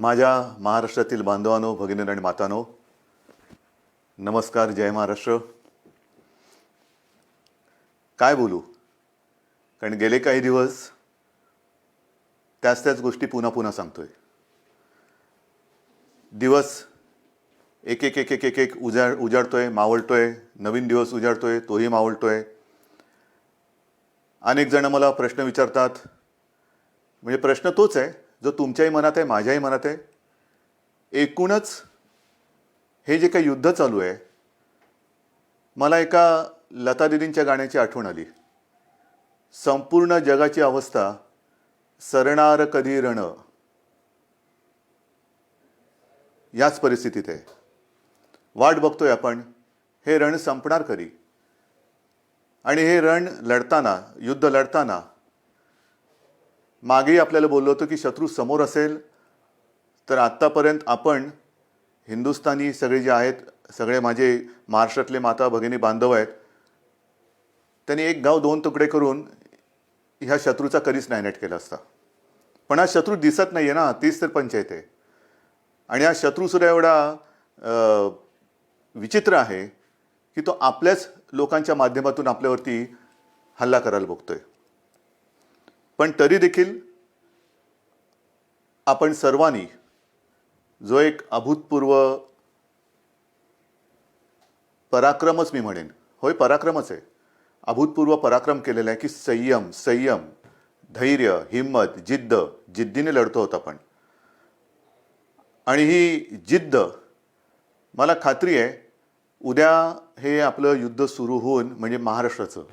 माझ्या महाराष्ट्रातील बांधवांनो, भगिनी आणि मातांनो, नमस्कार. जय महाराष्ट्र. काय बोलू, कारण गेले काही दिवस त्याच गोष्टी पुन्हा पुन्हा सांगतोय. दिवस एक एक एक एक एक एक उजाडतोय, मावळतोय. नवीन दिवस उजाडतोय, तोही मावळतोय. अनेक जण मला प्रश्न विचारतात, म्हणजे प्रश्न तोच आहे जो तुमच्याही मनात आहे, माझ्याही मनात आहे. एकूणच हे जे काही युद्ध चालू आहे, मला एका लता दीदींच्या गाण्याची आठवण आली. संपूर्ण जगाची अवस्था सरणार कधी रण, याच परिस्थितीत आहे. वाट बघतोय आपण, हे रण संपणार कधी. आणि हे रण लढताना, युद्ध लढताना मागेही आपल्याला बोललो होतो की शत्रू समोर असेल तर आत्तापर्यंत आपण हिंदुस्थानी सगळे जे आहेत, सगळे माझे महाराष्ट्रातले माता भगिनी बांधव आहेत, त्यांनी एक गाव दोन तुकडे करून ह्या शत्रूचा कधीच नायनाट केला असता. पण हा शत्रू दिसत नाही आहे ना, तीच तर पंचायत आहे. आणि हा शत्रूसुद्धा एवढा विचित्र आहे की तो आपल्याच लोकांच्या माध्यमातून आपल्यावरती हल्ला करायला बघतोय. पण तरी देखील आपण सर्वांनी जो एक अभूतपूर्व पराक्रमच, मी म्हणेन, होय पराक्रमच आहे, अभूतपूर्व पराक्रम केलेला आहे की संयम, धैर्य, हिम्मत, जिद्दीने लढतो होता आपण. आणि ही जिद्द, मला खात्री आहे उद्या हे आपलं युद्ध सुरू होऊन, म्हणजे महाराष्ट्राचं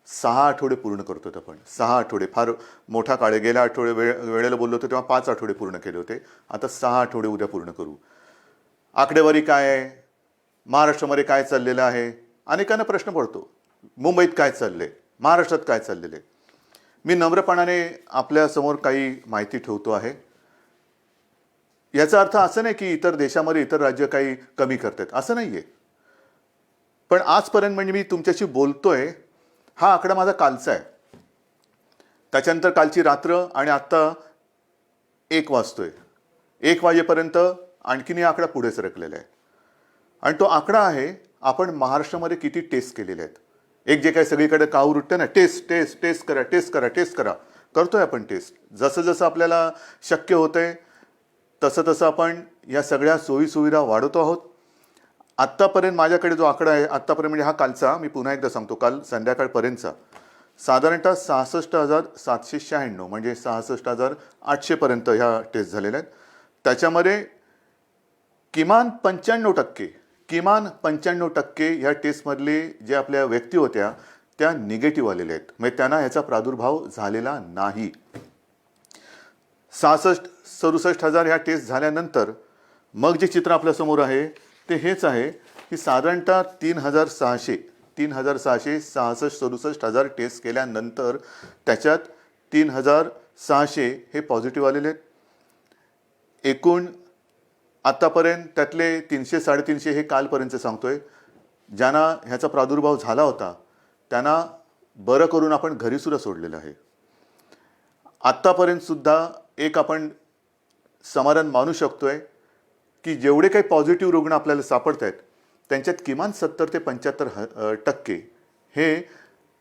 6 आठवडे पूर्ण करतो आपण. 6 आठवडे फार मोठा काळ आहे. गेल्या वेळेला बोललो होतो तेव्हा 5 आठवडे पूर्ण केले होते. आता 6 आठवडे उद्या पूर्ण करू. आकडेवारी काय आहे, महाराष्ट्रामध्ये काय चाललेलं आहे, अनेकांना प्रश्न पडतो. मुंबईत काय चाललंय, महाराष्ट्रात काय चाललेलं आहे. मी नम्रपणाने आपल्यासमोर काही माहिती ठेवतो आहे. याचा अर्थ असं नाही की इतर देशामध्ये इतर राज्य काही कमी करतात, असं नाही आहे. पण आजपर्यंत, म्हणजे मी तुमच्याशी बोलतोय, हा आकडा माझा कालचा आहे. त्याच्यानंतर कालची रात्र आणि आत्ता 1 वाजतोय. 1 वाजेपर्यंत आणखीन हा आकडा पुढे सरकलेला आहे. आणि तो आकडा आहे आपण महाराष्ट्रामध्ये किती टेस्ट केलेले आहेत. एक जे काही सगळीकडे काहूर उठतं ना, टेस्ट करा, करतोय आपण टेस्ट. जसं जसं आपल्याला शक्य होतंय तसं तसं आपण या सगळ्या सोयीसुविधा वाढवतो आहोत. आत्तापर्यंत माझ्याकडे जो आकडा आहे, आत्तापर्यंत म्हणजे हा कालचा, मी पुन्हा एकदा सांगतो, काल संध्याकाळपर्यंतचा साधारणतः 66,796, म्हणजे 66,800पर्यंत ह्या टेस्ट झालेल्या आहेत. त्याच्यामध्ये किमान 95% ह्या टेस्टमधले जे आपल्या व्यक्ती होत्या त्या निगेटिव्ह आलेल्या आहेत, म्हणजे त्यांना ह्याचा प्रादुर्भाव झालेला नाही. 66-67 ह्या टेस्ट झाल्यानंतर मग जे चित्र आपल्यासमोर आहे ते हेच आहे की साधारणतः 3,666 टेस्ट केल्यानंतर त्याच्यात 3,600 हे पॉझिटिव्ह आलेले आहेत. एकूण आत्तापर्यंत त्यातले 300-350 हे कालपर्यंत सांगतोय, ज्यांना ह्याचा प्रादुर्भाव झाला होता त्यांना बरं करून आपण घरीसुद्धा सोडलेलं आहे. आत्तापर्यंतसुद्धा एक आपण समाधान मानू शकतोय की जेवढे काही पॉझिटिव्ह रुग्ण आपल्याला सापडत आहेत त्यांच्यात किमान 70 ते 75% हे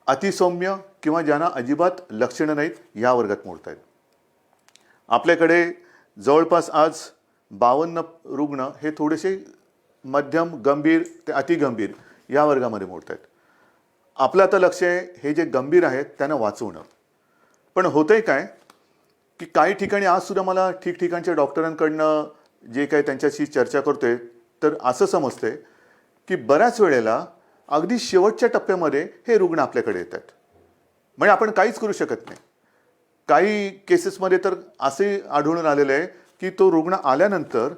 अतिसौम्य किंवा ज्यांना अजिबात लक्षणं नाहीत या वर्गात मोडत आहेत. आपल्याकडे जवळपास आज 52 रुग्ण हे थोडेसे मध्यम, गंभीर ते अतिगंभीर या वर्गामध्ये मोडत आहेत. आपलं आता लक्ष आहे हे जे गंभीर आहेत त्यांना वाचवणं. पण होतंय काय की काही ठिकाणी आजसुद्धा मला ठिकठिकाणच्या डॉक्टरांकडनं जे काही त्यांच्याशी चर्चा करतोय तर असं समजतंय की बऱ्याच वेळेला अगदी शेवटच्या टप्प्यामध्ये हे रुग्ण आपल्याकडे येतात. म्हणजे आपण काहीच करू शकत नाही. काही केसेसमध्ये तर असे आढळून आलेलं आहे की तो रुग्ण आल्यानंतर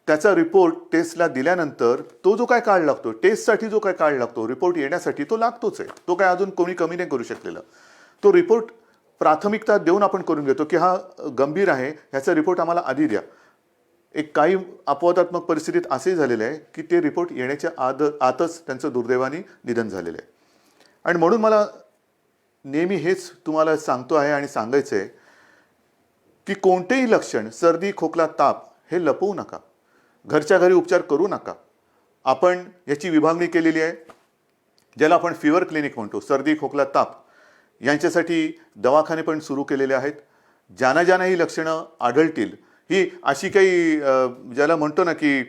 त्याचा रिपोर्ट टेस्टला दिल्यानंतर तो जो काय काळ लागतो, टेस्टसाठी जो काय काळ लागतो, रिपोर्ट येण्यासाठी तो लागतोच आहे. तो काय अजून कोणी कमी नाही करू शकलेला. तो रिपोर्ट प्राथमिकता देऊन आपण करून घेतो की हा गंभीर आहे, ह्याचा रिपोर्ट आम्हाला आधी द्या. एक काही अपवादात्मक परिस्थितीत असे झालेले आहे की ते रिपोर्ट येण्याच्या आतच त्यांचं दुर्दैवाने निधन झालेलं आहे. आणि म्हणून मला नेहमी हेच तुम्हाला सांगतो आहे आणि सांगायचं आहे की की कोणतेही लक्षण, सर्दी, खोकला, ताप हे लपवू नका. घरच्या घरी उपचार करू नका. आपण याची विभागणी केलेली आहे, ज्याला आपण फिवर क्लिनिक म्हणतो. सर्दी, खोकला, ताप यांच्यासाठी दवाखाने पण सुरू केलेले आहेत. ज्यांना ज्यांना ही लक्षणं आढळतील, ही अशी काही ज्याला म्हणतो ना की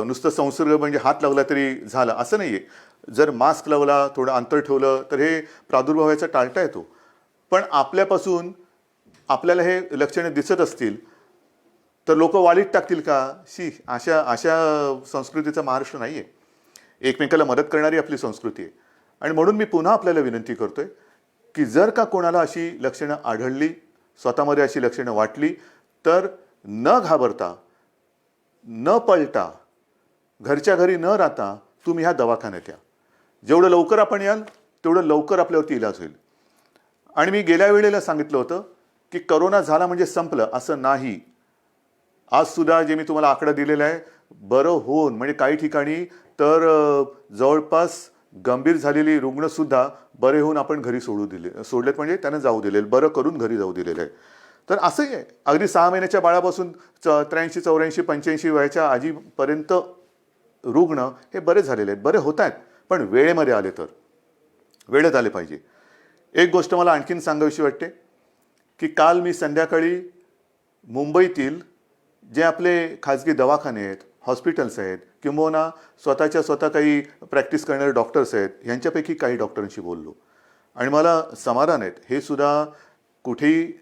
नुसतं संसर्ग म्हणजे हात लावला तरी झाला असं नाही आहे. जर मास्क लावला, थोडं अंतर ठेवलं तर हे प्रादुर्भाव याचा टाळता येतो. पण आपल्यापासून आपल्याला हे लक्षणे दिसत असतील तर लोक वालीत टाकतील का? अशा अशा संस्कृतीचा महाराष्ट्र नाही आहे. एकमेकाला मदत करणारी आपली संस्कृती आहे. आणि म्हणून मी पुन्हा आपल्याला विनंती करतोय की जर का कोणाला अशी लक्षणं आढळली, स्वतःमध्ये अशी लक्षणं वाटली, तर न घाबरता, न पळता, घरच्या घरी न राहता तुम्ही ह्या दवाखान्यात या. जेवढं लवकर आपण याल तेवढं लवकर आपल्यावरती इलाज होईल. आणि मी गेल्या वेळेला सांगितलं होतं की करोना झाला म्हणजे संपलं, असं नाही. आज सुद्धा जे मी तुम्हाला आकडा दिलेला आहे, बरं होऊन म्हणजे काही ठिकाणी तर जवळपास गंभीर झालेली रुग्णसुद्धा बरे होऊन आपण घरी सोडलेत, म्हणजे त्यांना जाऊ दिलेलं, बरं करून घरी जाऊ दिलेलं आहे. तर असंही आहे, अगदी 6 महिन्याच्या बाळापासून 83, 84, 85 वयाच्या आजीपर्यंत रुग्ण हे बरे झालेले आहेत, बरे होत आहेत. पण वेळेमध्ये आले तर, वेळेत आले पाहिजे. एक गोष्ट मला आणखीन सांगावीशी वाटते की काल मी संध्याकाळी मुंबईतील जे आपले खाजगी दवाखाने आहेत, हॉस्पिटल्स आहेत, किंबहुना स्वतः काही प्रॅक्टिस करणारे डॉक्टर्स आहेत, यांच्यापैकी काही डॉक्टरांशी बोललो. आणि मला समाधान आहेत, हे सुद्धा कुठेही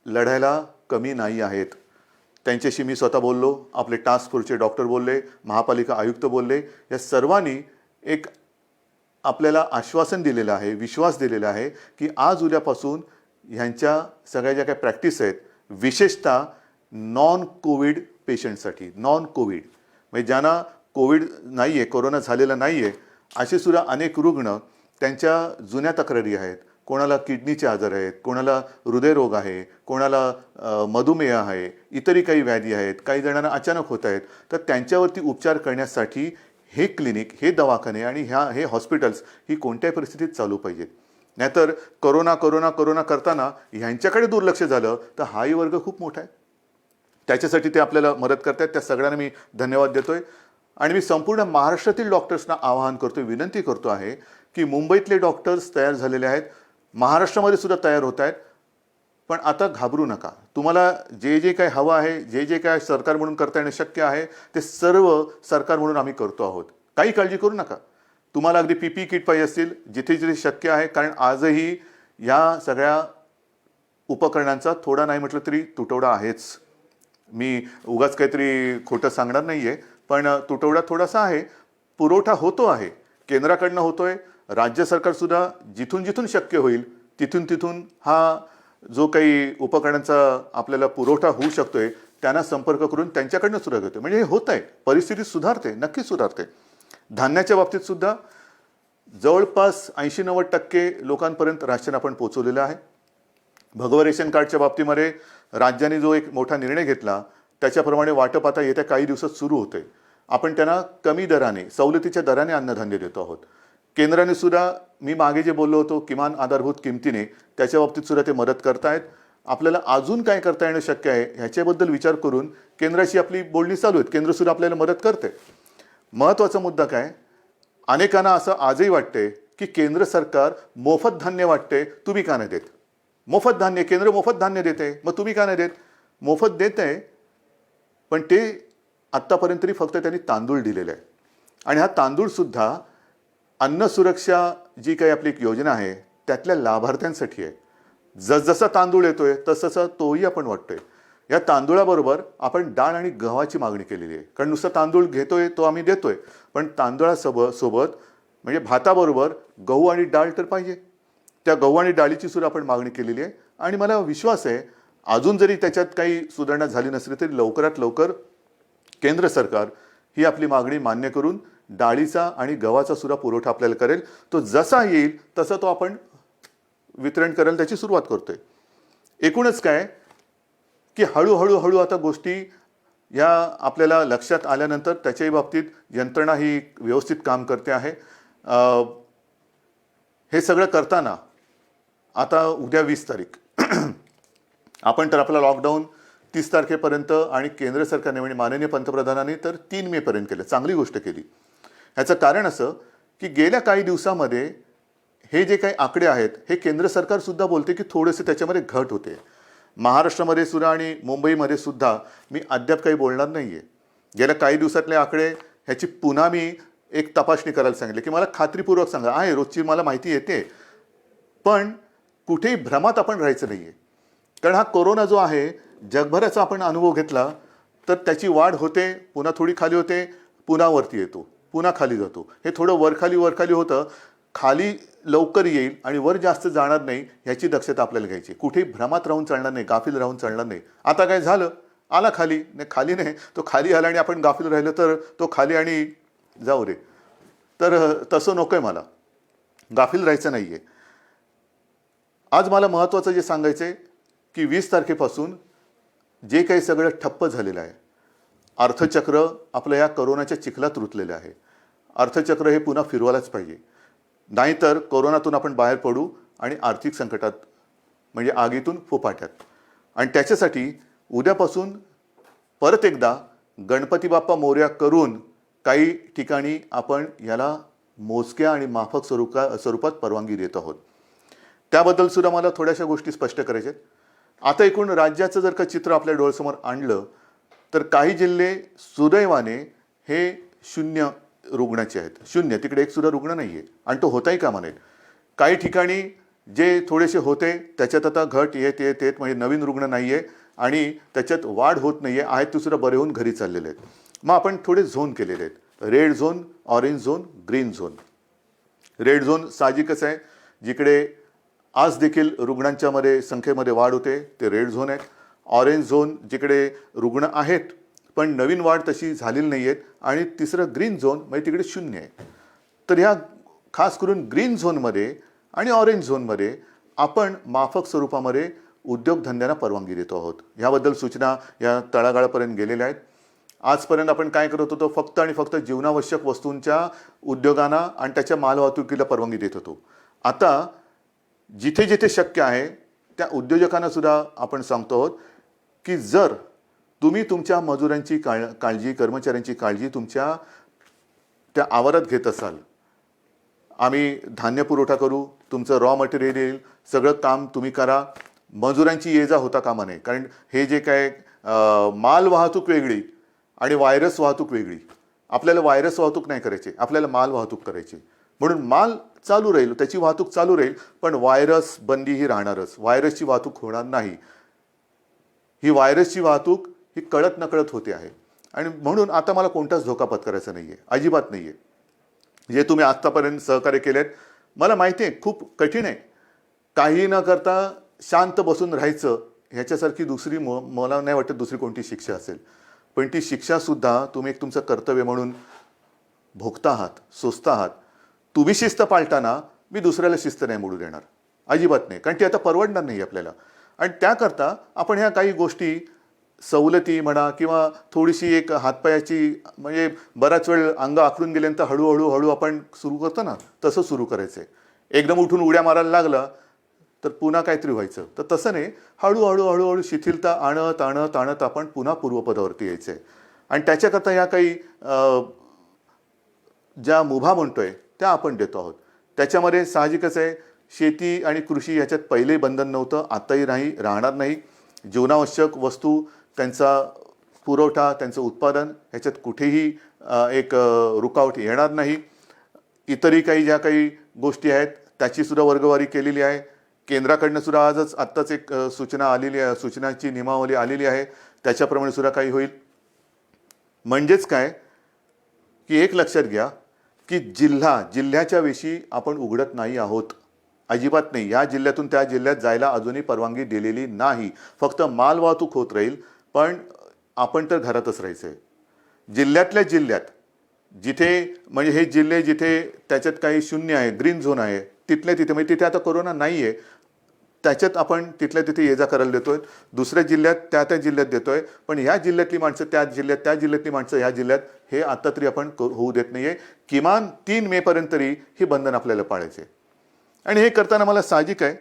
लढायला कमी नाही आहेत. त्यांच्याशी मी स्वतः बोललो, आपले टास्क फोर्सचे डॉक्टर बोलले, महापालिका आयुक्त बोलले. या सर्वांनी एक आपल्याला आश्वासन दिलेलं आहे, विश्वास दिलेला आहे की आज उद्यापासून ह्यांच्या सगळ्या ज्या काही प्रॅक्टिस आहेत, विशेषतः नॉन कोविड पेशंटसाठी, नॉन कोविड म्हणजे ज्यांना कोविड नाही आहे, कोरोना झालेला नाही आहे, असे सुद्धा अनेक रुग्ण, त्यांच्या जुन्या तक्रारी आहेत. कोणाला किडनीचे आजार आहेत, कोणाला हृदयरोग आहे, कोणाला मधुमेह आहे, इतरही काही व्याधी आहेत, काही जणांना अचानक होत आहेत. तर त्यांच्यावरती उपचार करण्यासाठी हे क्लिनिक, हे दवाखाने आणि हे हॉस्पिटल्स ही कोणत्याही परिस्थितीत चालू पाहिजेत. नाहीतर करोना करोना करोना करताना ह्यांच्याकडे दुर्लक्ष झालं तर हाही वर्ग खूप मोठा आहे. त्याच्यासाठी ते आपल्याला मदत करतात. त्या सगळ्यांना मी धन्यवाद देतोय. आणि मी संपूर्ण महाराष्ट्रातील डॉक्टर्सना आवाहन करतोय, विनंती करतो आहे की मुंबईतले डॉक्टर्स तयार झालेले आहेत, महाराष्ट्रामध्ये सुद्धा तयार होत आहेत. पण आता घाबरू नका. तुम्हाला जे जे काही हवं आहे, जे जे काय सरकार म्हणून करता येणं शक्य आहे, ते सर्व सरकार म्हणून आम्ही करतो आहोत. काही काळजी करू नका. तुम्हाला अगदी PPE किट पाहिजे असतील, जिथे जिथे शक्य आहे, कारण आजही या सगळ्या उपकरणांचा थोडा नाही म्हटलं तरी तुटवडा आहेच. मी उगाच काहीतरी खोटं सांगणार नाही आहे, पण तुटवडा थोडासा आहे. पुरवठा होतो आहे, केंद्राकडनं होतोय. राज्य सरकारसुद्धा जिथून जिथून शक्य होईल तिथून हा जो काही उपकरणांचा आपल्याला पुरवठा होऊ शकतोय त्यांना संपर्क करून त्यांच्याकडनं सुद्धा घेतोय. म्हणजे हे होत आहे, परिस्थिती सुधारते, नक्कीच सुधारते. धान्याच्या बाबतीत सुद्धा जवळपास 80-90% लोकांपर्यंत राशन आपण पोहोचवलेलं आहे. भगवा रेशन कार्डच्या बाबतीमध्ये राज्याने जो एक मोठा निर्णय घेतला त्याच्याप्रमाणे वाटप आता येत्या काही दिवसात सुरू होते. आपण त्यांना कमी दराने, सवलतीच्या दराने अन्नधान्य देतो आहोत. केंद्राने सुद्धा, मी मागे जे बोललो होतो किमान आधारभूत किमतीने, त्याच्या बाबतीत सुद्धा ते मदत करतायत. आपल्याला अजून काय करता येणं शक्य आहे ह्याच्याबद्दल विचार करून केंद्राशी आपली बोलणी चालू आहेत. केंद्र सुद्धा आपल्याला मदत करते. महत्त्वाचा मुद्दा काय, अनेकांना असं आजही वाटते की केंद्र सरकार मोफत धान्य वाटते, तुम्ही का नाही देत? मोफत धान्य, केंद्र मोफत धान्य देते, मग तुम्ही का नाही देत? मोफत देत आहे, पण ते आत्तापर्यंत तरी फक्त त्यांनी तांदूळ दिलेले आहे. आणि हा तांदूळसुद्धा अन्न सुरक्षा जी काही आपली एक योजना आहे त्यातल्या लाभार्थ्यांसाठी आहे. जसजसा तांदूळ येतोय तसं तोही आपण वाटतोय. या तांदूळाबरोबर आपण डाळ आणि गव्हाची मागणी केलेली आहे. कारण नुसतं तांदूळ घेतोय तो आम्ही देतोय, पण तांदूळासोबत म्हणजे भाताबरोबर गहू आणि डाळ तर पाहिजे. त्या गहू आणि डाळीची सुद्धा आपण मागणी केलेली आहे. आणि मला विश्वास आहे अजून जरी त्याच्यात काही सुधारणा झाली नसली तरी लवकरात लवकर केंद्र सरकार ही आपली मागणी मान्य करून डाळीचा आणि गव्हाचा सुद्धा पुरवठा आपल्याला करेल. तो जसा येईल तसं तो आपण वितरण करायला त्याची सुरुवात करतोय. एकूणच काय की हळूहळू आता गोष्टी या आपल्याला लक्षात आल्यानंतर त्याच्याही बाबतीत यंत्रणा ही व्यवस्थित काम करते आहे. हे सगळं करताना आता उद्या 20 तारीख आपण तर आपला लॉकडाऊन 30 तारखेपर्यंत आणि केंद्र सरकारने म्हणजे माननीय पंतप्रधानांनी तर 3 मे पर्यंत केलं. चांगली गोष्ट केली. ह्याचं कारण असं की गेल्या काही दिवसामध्ये हे जे काही आकडे आहेत हे केंद्र सरकार सुद्धा बोलते की थोडेसे त्याच्यामध्ये घट होते. महाराष्ट्रामध्ये सुद्धा आणि मुंबईमध्ये सुद्धा मी अद्याप काही बोलणार नाहीये. गेल्या काही दिवसातले आकडे ह्याची पुन्हा मी एक तपासणी करायला सांगितले की मला खात्रीपूर्वक सांगा. आहे रोजची मला माहिती येते, पण कुठेही भ्रमात आपण राहायचं नाहीये. कारण हा कोरोना जो आहे जगभराचा आपण अनुभव घेतला तर त्याची वाढ होते, पुन्हा थोडी खाली होते, पुन्हा वरती येतो, पुन्हा खाली जातो. हे थोडं वरखाली होतं. खाली लवकर येईल आणि वर जास्त जाणार नाही ह्याची दक्षता आपल्याला घ्यायची. कुठेही भ्रमात राहून चालणार नाही, गाफील राहून चालणार नाही. आता काय झालं, आला खाली नाही, खाली नाही, तो खाली आला आणि आपण गाफील राहिलो तर तो खाली आणि जाऊ रे. तर तसं नकोय, मला गाफील राहायचं नाहीये. आज मला महत्त्वाचं जे सांगायचं आहे की 20 तारखेपासून जे काही सगळं ठप्प झालेलं आहे, अर्थचक्र आपलं या कोरोनाच्या चिखलात रुतलेलं आहे. अर्थचक्र हे पुन्हा फिरवायलाच पाहिजे, नाहीतर कोरोनातून आपण बाहेर पडू आणि आर्थिक संकटात म्हणजे आगीतून फोपाट्यात. आणि त्याच्यासाठी उद्यापासून परत एकदा गणपती बाप्पा मोरया करून काही ठिकाणी आपण याला मोजक्या आणि माफक स्वरूपात परवानगी देत आहोत. त्याबद्दल सुद्धा मला थोड्याशा गोष्टी स्पष्ट करायच्या आहेत. आता एकूण राज्याचं जर का चित्र आपल्या डोळ्यासमोर आणलं तर काही जिल्हे सुदैवाने हे 0 रुग्णाचे आहेत. 0, तिकडे एक सुद्धा रुग्ण नाही आहे आणि तो होताही कामा नये. काही ठिकाणी जे थोडेसे होते त्याच्यात आता घट येत म्हणजे नवीन रुग्ण नाही आहे आणि त्याच्यात वाढ होत नाही आहे. आहेत ते सुद्धा बरे होऊन घरी चाललेले आहेत. मग आपण थोडे झोन केलेले आहेत, red zone, orange zone, green zone. Red zone साहजिकच आहे, जिकडे आज देखील रुग्णांच्या संख्येमध्ये वाढ होते, ते रेड झोन आहेत. ऑरेंज झोन जिकडे रुग्ण आहेत पण नवीन वाढ तशी झालेली नाही आहेत. आणि तिसरं ग्रीन झोन म्हणजे तिकडे 0 आहे. तर ह्या खास करून ग्रीन झोनमध्ये आणि ऑरेंज झोनमध्ये आपण माफक स्वरूपामध्ये उद्योगधंद्यांना परवानगी देतो आहोत. ह्याबद्दल सूचना या तळागाळापर्यंत गेलेल्या आहेत. आजपर्यंत आपण काय करत होतो, फक्त आणि फक्त जीवनावश्यक वस्तूंच्या उद्योगांना आणि त्याच्या मालवाहतुकीला परवानगी देत होतो. आता जिथे जिथे शक्य आहे त्या उद्योजकांना सुद्धा आपण सांगतो आहोत की जर तुम्ही तुमच्या मजुरांची काळजी, कर्मचाऱ्यांची काळजी तुमच्या त्या आवारात घेत असाल, आम्ही धान्य पुरवठा करू, तुमचं रॉ मटेरियल येईल, सगळं काम तुम्ही करा, मजुरांची ये जा होता कामा नये. कारण हे जे काय माल वाहतूक वेगळी आणि व्हायरस वाहतूक वेगळी. आपल्याला व्हायरस वाहतूक नाही करायची, आपल्याला माल वाहतूक करायची. म्हणून माल चालू राहील, त्याची वाहतूक चालू राहील, पण व्हायरस बंदी ही राहणारच. व्हायरसची वाहतूक होणार नाही. ही व्हायरसची वाहतूक ही कळत नकळत होते आहे आणि म्हणून आता मला कोणताच धोका पत्करायचा नाही आहे, अजिबात नाही आहे. जे तुम्ही आत्तापर्यंत सहकार्य केलेत, मला माहिती आहे खूप कठीण आहे. काही न करता शांत बसून राहायचं ह्याच्यासारखी दुसरी मला नाही वाटत दुसरी कोणती शिक्षा असेल. पण ती शिक्षासुद्धा तुम्ही एक तुमचं कर्तव्य म्हणून भोगता आहात, सोसता आहात. तुम्ही शिस्त पाळताना मी दुसऱ्याला शिस्त नाही मोडू देणार, अजिबात नाही. कारण ती आता परवडणार नाही आपल्याला. आणि त्याकरता आपण ह्या काही गोष्टी सवलती म्हणा किंवा थोडीशी एक हातपायाची म्हणजे बराच वेळ अंग आखडून गेल्यानंतर हळूहळू आपण सुरू करतो ना, तसं सुरू करायचं आहे. एकदम उठून उड्या मारायला लागला तर पुन्हा काहीतरी व्हायचं. तर तसं नाही, हळूहळू शिथिलता आणत आपण पुन्हा पूर्वपदावरती यायचं आहे. आणि त्याच्याकरता ह्या काही ज्या मुभा म्हणतोय त्या आपण देतो आहोत. त्याच्यामध्ये साहजिकच आहे, शेती आणि कृषी ह्याच्यात पहिले बंधन नव्हतं, आताही नाही, राहणार नाही. जीवनावश्यक वस्तू, त्यांचा पुरवठा, त्यांचं उत्पादन ह्याच्यात कुठेही एक रुकावट येणार नाही. इतरही काही ज्या काही गोष्टी आहेत त्याची सुद्धा वर्गवारी केलेली आहे. केंद्राकडनं सुद्धा आत्ताच एक सूचना आलेली आहे, सूचनाची नियमावली आलेली आहे, त्याच्याप्रमाणे सुद्धा काही होईल. म्हणजेच काय की एक लक्षात घ्या की जिल्ह्याच्या वेशी आपण उघडत नाही आहोत, अजिबात नाही. या जिल्ह्यातून त्या जिल्ह्यात जायला अजूनही परवानगी दिलेली नाही. फक्त माल वाहतूक होत राहील, पण आपण तर घरातच राहायचं आहे. जिल्ह्यातल्या जिल्ह्यात जिथे म्हणजे हे जिल्हे जिथे त्याच्यात काही 0 आहे, ग्रीन झोन आहे, तिथल्या तिथे म्हणजे तिथे आता कोरोना नाही आहे, त्याच्यात आपण तिथल्या तिथे ये जा करायला देतोय. दुसऱ्या जिल्ह्यात त्या जिल्ह्यात देतोय, पण ह्या जिल्ह्यातली माणसं त्या जिल्ह्यातली माणसं ह्या जिल्ह्यात, हे आता तरी आपण होऊ देत नाहीये. किमान 3 मे पर्यंत तरी ही बंधन आपल्याला पाळायचे. आणि हे करताना मला साहजिक आहे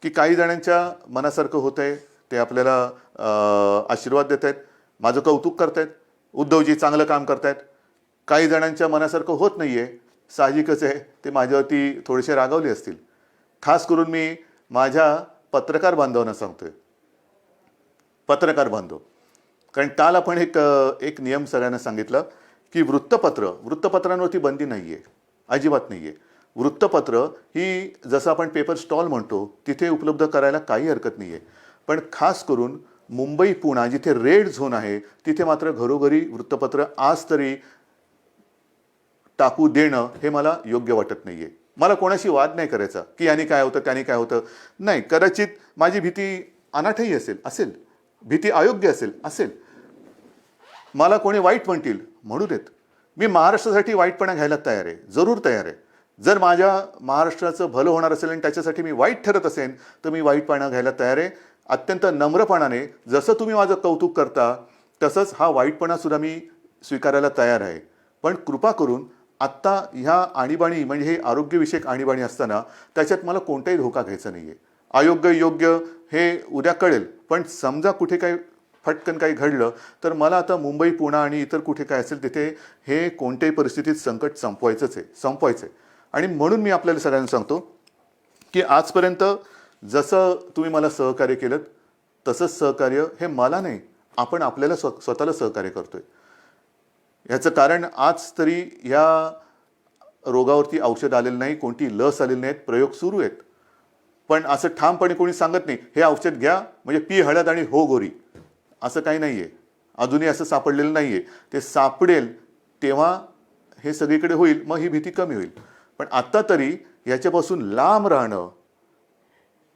की काही जणांच्या मनासारखं होत आहे, ते आपल्याला आशीर्वाद देत आहेत, माझं कौतुक करतायत, उद्धवजी चांगलं काम करतायत. काही जणांच्या मनासारखं होत नाही आहे, साहजिकच आहे, ते माझ्यावरती थोडेसे रागावले असतील. खास करून मी माझ्या पत्रकार बांधवांना सांगतोय, पत्रकार बांधव, कारण काल आपण एक नियम सगळ्यांना सांगितलं की वृत्तपत्रांवरती बंदी नाही आहे, अजिबात नाही आहे. वृत्तपत्र ही जसं आपण पेपर स्टॉल म्हणतो तिथे उपलब्ध करायला काही हरकत नाही आहे, पण खास करून मुंबई पुणा जिथे रेड झोन आहे तिथे मात्र घरोघरी वृत्तपत्र आज तरी टाकू देणं हे मला योग्य वाटत नाही आहे. मला कोणाशी वाद नाही करायचा की याने काय होतं त्याने काय होतं, नाही. कदाचित माझी भीती अनाठही असेल, भीती अयोग्य असेल, मला कोणी वाईट म्हणतील म्हणू देत. मी महाराष्ट्रासाठी वाईटपणा घ्यायला तयार आहे, जरूर तयार आहे. जर माझ्या महाराष्ट्राचं भलं होणार असेल आणि त्याच्यासाठी मी वाईट ठरत असेल तर मी वाईटपणा घ्यायला तयार आहे. अत्यंत नम्रपणाने, जसं तुम्ही माझं कौतुक करता तसंच हा वाईटपणासुद्धा मी स्वीकारायला तयार आहे. पण कृपा करून आत्ता ह्या आणीबाणी म्हणजे हे आरोग्यविषयक आणीबाणी असताना त्याच्यात मला कोणताही धोका घ्यायचा नाही आहे. अयोग्य योग्य हे उद्या कळेल, पण समजा कुठे काही फटकन काही घडलं तर मला आता मुंबई पुणा आणि इतर कुठे काय असेल तिथे हे कोणत्याही परिस्थितीत संकट संपवायचं आहे. आणि म्हणून मी आपल्याला सगळ्यांना सांगतो की आजपर्यंत जसं तुम्ही मला सहकार्य केलं तसंच सहकार्य हे मला नाही, आपण आपल्याला स्वतःला सहकार्य करतोय. ह्याचं कारण आज तरी ह्या रोगावरती औषध आलेलं नाही, कोणती लस आलेली नाहीत, प्रयोग सुरू आहेत. पण असं ठामपणे कोणी सांगत नाही हे औषध घ्या म्हणजे पी हळद आणि हो गोरी, असं काही नाही आहे. अजूनही असं सापडलेलं नाही आहे. ते सापडेल तेव्हा हे सगळीकडे होईल, मग ही भीती कमी होईल. पण आत्ता तरी याच्यापासून लांब राहणं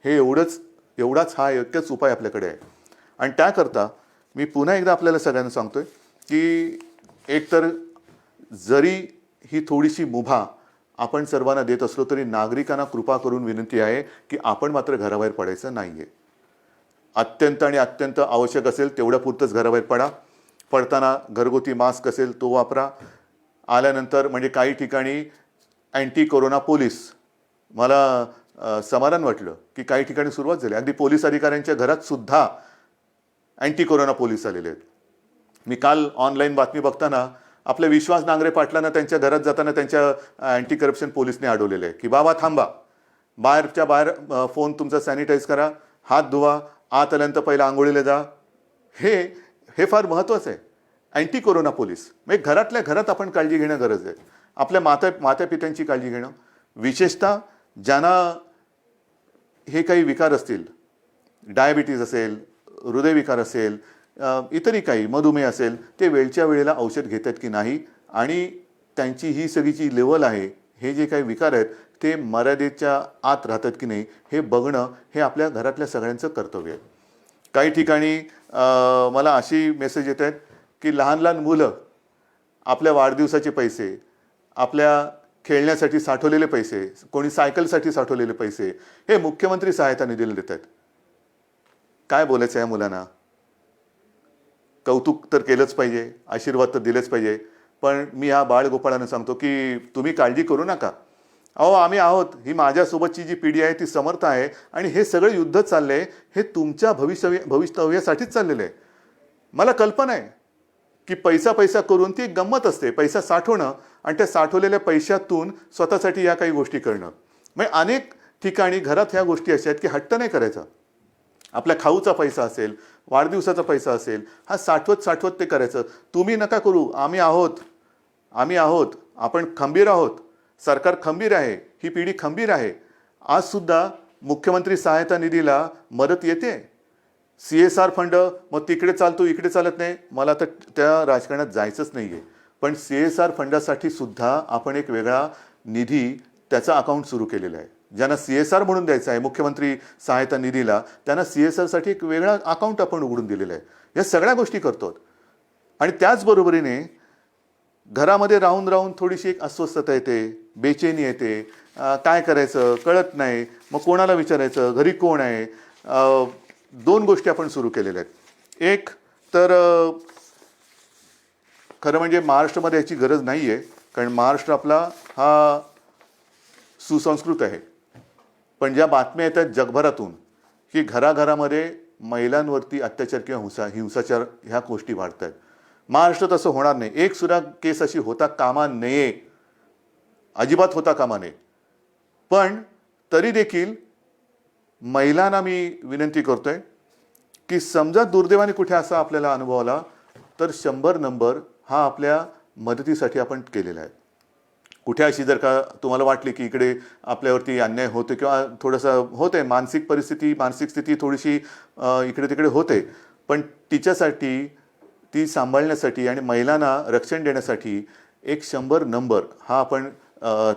हे एवढाच हा एकच उपाय आपल्याकडे आहे. आणि त्याकरता मी पुन्हा एकदा आपल्याला सगळ्यांना सांगतोय की एकतर जरी ही थोडीशी मुभा आपण सर्वांना देत असलो तरी नागरिकांना कृपा करून विनंती आहे की आपण मात्र घराबाहेर पडायचं नाही आहे. अत्यंत आवश्यक असेल तेवढ्यापुरतंच घराबाहेर पडा. पडताना घरगुती मास्क असेल तो वापरा. आल्यानंतर म्हणजे काही ठिकाणी अँटी कोरोना पोलीस, मला समाधान वाटलं की काही ठिकाणी सुरुवात झाली. अगदी पोलीस अधिकाऱ्यांच्या घरात सुद्धा अँटी कोरोना पोलीस आलेले आहेत. मी काल ऑनलाईन बातमी बघताना आपल्या विश्वास नांगरे पाटलांना त्यांच्या घरात जाताना त्यांच्या अँटी करप्शन पोलीसने अडवलेलं आहे की बाबा थांबा, बाहेर फोन तुमचा सॅनिटाईज करा, हात धुवा, आत आल्यानंतर पहिला आंघोळीला जा. हे फार महत्त्वाचं आहे. अँटी कोरोना पोलीस म्हणजे घरातल्या घरात आपण काळजी घेणं गरज आहे. आपल्या माता पित्यांची काळजी घेणं, विशेषतः ज्यांना हे काही विकार असतील, डायबिटीज असेल, हृदयविकार असेल, इतरही काही मधुमेह असेल, ते वेळच्या वेळेला औषध घेत आहेत की नाही आणि त्यांची ही सगळी जी लेवल आहे, हे जे काही विकार आहेत ते मर्यादेच्या आत राहतात की नाही हे बघणं हे आपल्या घरातल्या सगळ्यांचं कर्तव्य आहे. काही ठिकाणी मला अशी मेसेज येत आहेत की लहान मुलं आपल्या वाढदिवसाचे पैसे, आपल्या खेळण्यासाठी साठवलेले पैसे, कोणी सायकलसाठी साठवलेले पैसे हे मुख्यमंत्री सहायता निधीला देत आहेत. काय बोलायचं या मुलांना? कौतुक तर केलंच पाहिजे, आशीर्वाद तर दिलेच पाहिजे, पण मी ह्या बाळगोपाळांना सांगतो की तुम्ही काळजी करू नका. अहो आम्ही आहोत. ही माझ्यासोबतची जी पिढी आहे ती समर्थ आहे आणि हे सगळं युद्ध चाललंय हे तुमच्या भवितव्यासाठीच चाललेलं आहे. मला कल्पना आहे की पैसा करून ती एक गंमत असते, पैसा साठवणं आणि त्या साठवलेल्या पैशातून स्वतःसाठी या काही गोष्टी करणं. म्हणजे अनेक ठिकाणी घरात ह्या गोष्टी अशा आहेत की हट्ट नाही करायचा. आपल्या खाऊचा पैसा असेल, वाढदिवसाचा पैसा असेल, हा साठवत ते करायचं. तुम्ही नका करू, आम्ही आहोत, आपण खंबीर आहोत, सरकार खंबीर आहे, ही पिढी खंबीर आहे. आज सुद्धा मुख्यमंत्री सहायता निधीला मदत येते. CSR फंड मग तिकडे चालतो इकडे चालत नाही, मला तर त्या राजकारणात जायचंच नाही आहे. पण CSR फंडासाठी सुद्धा आपण एक वेगळा निधी त्याचा अकाउंट सुरू केलेला आहे. ज्यांना CSR म्हणून द्यायचं आहे मुख्यमंत्री सहायता निधीला, त्यांना CSRसाठी एक वेगळा अकाउंट आपण उघडून दिलेलं आहे. या सगळ्या गोष्टी करतो. आणि त्याचबरोबरीने घरामध्ये राहून थोडीशी एक अस्वस्थता येते, बेचैनी येते, काय करायचं कळत नाही, मग कोणाला विचारायचं, घरी कोण आहे. 2 गोष्टी आपण सुरू केलेल्या आहेत. एक तर खरं म्हणजे महाराष्ट्रामध्ये याची गरज नाही आहे, कारण महाराष्ट्र आपला हा सुसंस्कृत आहे. पण ज्या बातम्या येतात जगभरातून की घराघरामध्ये महिलांवरती अत्याचार किंवा हिंसाचार ह्या गोष्टी वाढत आहेत. महाराष्ट्रात असं होणार नाही. एक सुद्धा केस अशी होता कामा नये, अजिबात होता कामा नये. पण तरी देखील महिलांना मी विनंती करतोय की समजा दुर्दैवाने कुठे असा आपल्याला अनुभव आला तर 100 नंबर हा आपल्या मदतीसाठी आपण केलेला आहे. कुठे अशी जर का तुम्हाला वाटली की इकडे आपल्यावरती अन्याय होतो किंवा थोडंसं होते, मानसिक स्थिती थोडीशी इकडे तिकडे होते, पण तिच्यासाठी ती सांभाळण्यासाठी आणि महिलांना रक्षण देण्यासाठी एक 100 नंबर हा आपण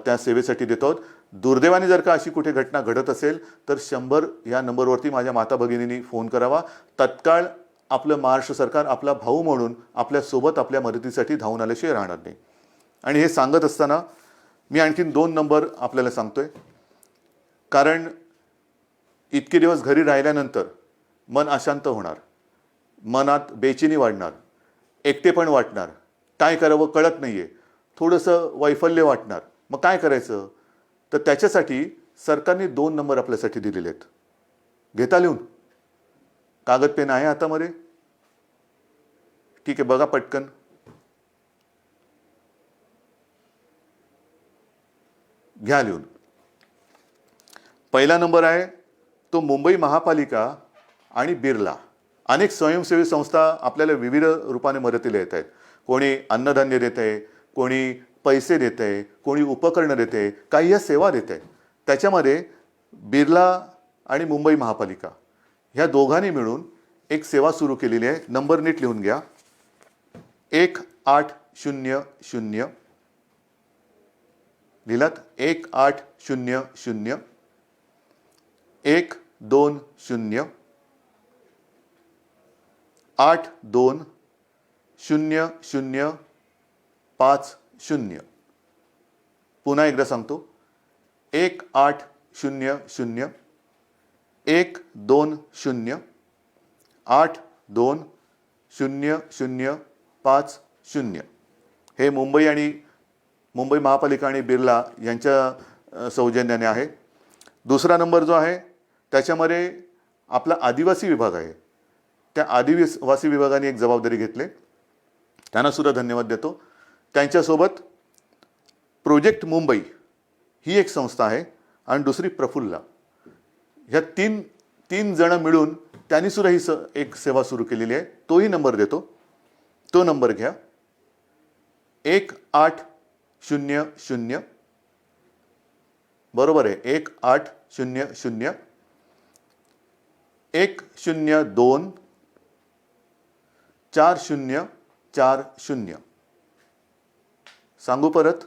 त्या सेवेसाठी देतो आहोत. दुर्दैवाने जर का अशी कुठे घटना घडत असेल तर 100 या नंबरवरती माझ्या माता भगिनींनी फोन करावा. तत्काळ आपलं महाराष्ट्र सरकार आपला भाऊ म्हणून आपल्यासोबत आपल्या मदतीसाठी धावून आल्याशिवाय राहणार नाही. आणि हे सांगत असताना मी आणखीन 2 नंबर आपल्याला सांगतोय, कारण इतके दिवस घरी राहिल्यानंतर मन अशांत होणार, मनात बेचैनी वाढणार, एकटेपण वाटणार, काय करावं कळत नाहीये, थोडंसं वैफल्य वाटणार. मग काय करायचं? तर त्याच्यासाठी सरकारने 2 नंबर आपल्यासाठी दिलेले आहेत. घेता लिहून? कागद पेन आहे हातामध्ये? ठीक आहे, बघा पटकन. घ्या लिहून. पहिला नंबर आहे तो मुंबई महापालिका आणि बिर्ला. अनेक स्वयंसेवी संस्था आपल्याला विविध रूपाने मदतीला येत आहेत. कोणी अन्नधान्य देत आहे, कोणी पैसे देत आहे, कोणी उपकरणं देत आहे, काही या सेवा देत आहे. त्याच्यामध्ये बिर्ला आणि मुंबई महापालिका ह्या दोघांनी मिळून एक सेवा सुरू केलेली आहे. नंबर नीट लिहून घ्या. 1800 लिहिलात? 1800 120 820050. पुन्हा एकदा सांगतो. 1800 120 820050. हे मुंबई महापालिका आणि बिर्ला यांच्या सौजन्याने आहे. दुसरा नंबर जो आहे त्याच्यामध्ये आपला आदिवासी विभाग आहे. त्या आदिवासी विभागाने एक जबाबदारी घेतली, त्यांना सुद्धा धन्यवाद देतो. त्यांच्यासोबत प्रोजेक्ट मुंबई ही एक संस्था आहे आणि दुसरी प्रफुल्ला. ह्या तीन जण मिळून त्यांनी सुद्धा ही एक सेवा सुरू केलेली आहे. तोही नंबर देतो. तो नंबर घ्या. 1800 बरोबर आहे. 1800 102 4040. सांगू परत?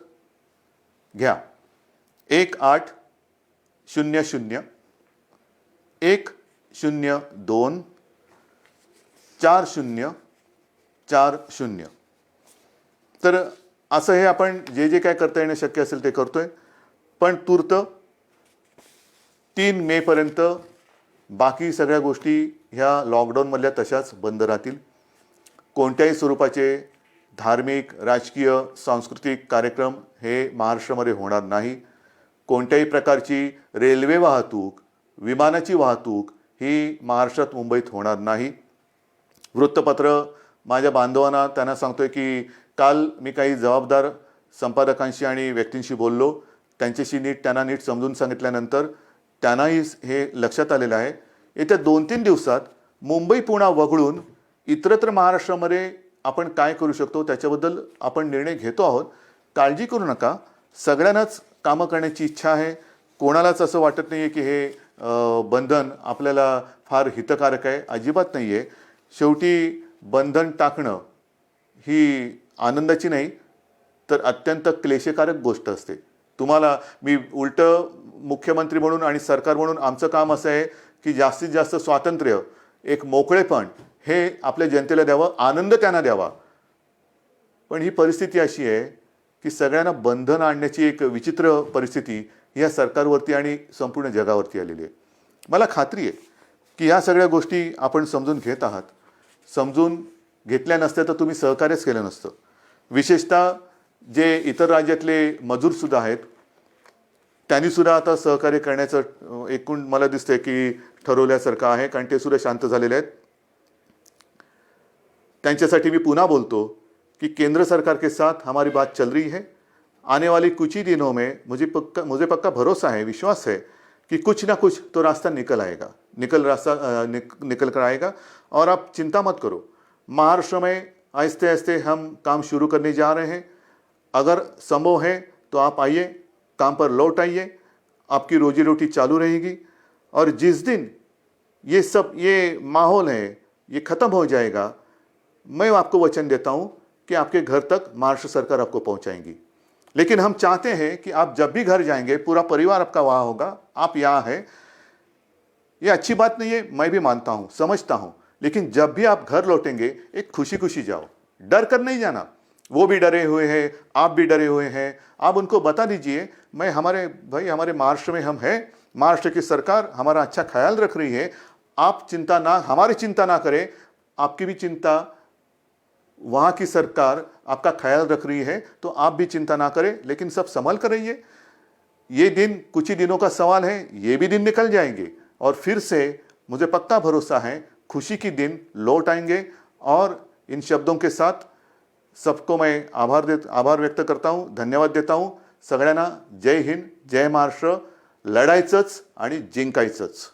घ्या. 1800 102 4040. तर असं हे आपण जे काय करता येणं शक्य असेल ते करतोय. पण तूर्त 3 मे पर्यंत बाकी सगळ्या गोष्टी ह्या लॉकडाऊनमधल्या तशाच बंद राहतील. कोणत्याही स्वरूपाचे धार्मिक, राजकीय, सांस्कृतिक कार्यक्रम हे महाराष्ट्रामध्ये होणार नाही. कोणत्याही प्रकारची रेल्वे वाहतूक, विमानाची वाहतूक ही महाराष्ट्रात, मुंबईत होणार नाही. वृत्तपत्र माझ्या बांधवांना त्यांना सांगतोय की काल मी काही जबाबदार संपादकांशी आणि व्यक्तींशी बोललो. त्यांना नीट समजून सांगितल्यानंतर त्यांनाही हे लक्षात आलेलं आहे. येत्या 2-3 दिवसात मुंबई पुन्हा वगळून इतरत्र महाराष्ट्रामध्ये आपण काय करू शकतो त्याच्याबद्दल आपण निर्णय घेतो आहोत. काळजी करू नका. सगळ्यांनाच कामं करण्याची इच्छा आहे. कोणालाच असं वाटत नाही आहे की हे बंधन आपल्याला फार हितकारक आहे. अजिबात नाही आहे. शेवटी बंधन टाकणं ही आनंदाची नाही तर अत्यंत क्लेशकारक गोष्ट असते. तुम्हाला मी उलटं मुख्यमंत्री म्हणून आणि सरकार म्हणून आमचं काम असं आहे की जास्तीत जास्त स्वातंत्र्य, एक मोकळेपण हे आपल्या जनतेला द्यावं, आनंद त्यांना द्यावा. पण ही परिस्थिती अशी आहे की सगळ्यांना बंधन आणण्याची एक विचित्र परिस्थिती या सरकारवरती आणि संपूर्ण जगावरती आलेली आहे. मला खात्री आहे की ह्या सगळ्या गोष्टी आपण समजून घेत आहात. समजून घेतल्या नसत्या तर तुम्ही सहकार्यच केलं नसतं. विशेषतः जे इतर राज्यातले मजूरसुद्धा आहेत त्यांनीसुद्धा आता सहकार्य करण्याचं एकूण मला दिसतंय की ठरवल्यासारखं आहे, कारण ते सुद्धा शांत झालेले आहेत. त्यांच्यासाठी मी पुन्हा बोलतो कि केंद्र सरकार के साथ हमारी बात चल रही है. आने वाले कुछ ही दिनों में मुझे पक्का भरोसा है, विश्वास है कि कुछ ना कुछ तो रास्ता निकल आएगा, निकल कर आएगा. और आप चिंता मत करो, महाराष्ट्र में आहिस्ते आहिस्ते हम काम शुरू करने जा रहे हैं. अगर संभव है तो आप आइए, काम पर लौट आइए, आपकी रोजी रोटी चालू रहेगी. और जिस दिन ये माहौल है ये ख़त्म हो जाएगा, मैं आपको वचन देता हूँ कि आपके घर तक महाराष्ट्र सरकार आपको पहुँचाएंगी. लेकिन हम चाहते हैं कि आप जब भी घर जाएंगे, पूरा परिवार आपका वहाँ होगा, आप यहाँ हैं. ये अच्छी बात नहीं है, मैं भी मानता हूँ, समझता हूँ. लेकिन जब भी आप घर लौटेंगे एक खुशी खुशी जाओ, डर कर नहीं जाना. वो भी डरे हुए हैं, आप भी डरे हुए हैं. आप उनको बता दीजिए, हमारे महाराष्ट्र में हम हैं, महाराष्ट्र की सरकार हमारा अच्छा ख्याल रख रही है. आप हमारी चिंता ना करें, आपकी भी चिंता वहाँ की सरकार आपका ख्याल रख रही है, तो आप भी चिंता ना करें. लेकिन सब संभल कर रहिए. ये दिन कुछ ही दिनों का सवाल है, ये भी दिन निकल जाएंगे और फिर से मुझे पक्का भरोसा है खुशी की दिन लौट आएंगे. और इन शब्दों के साथ सबको मैं आभार व्यक्त करता हूँ, धन्यवाद देता हूँ. सगळ्यांना जय हिंद, जय महाराष्ट्र. लढायचंच आणि जिंकायचंच.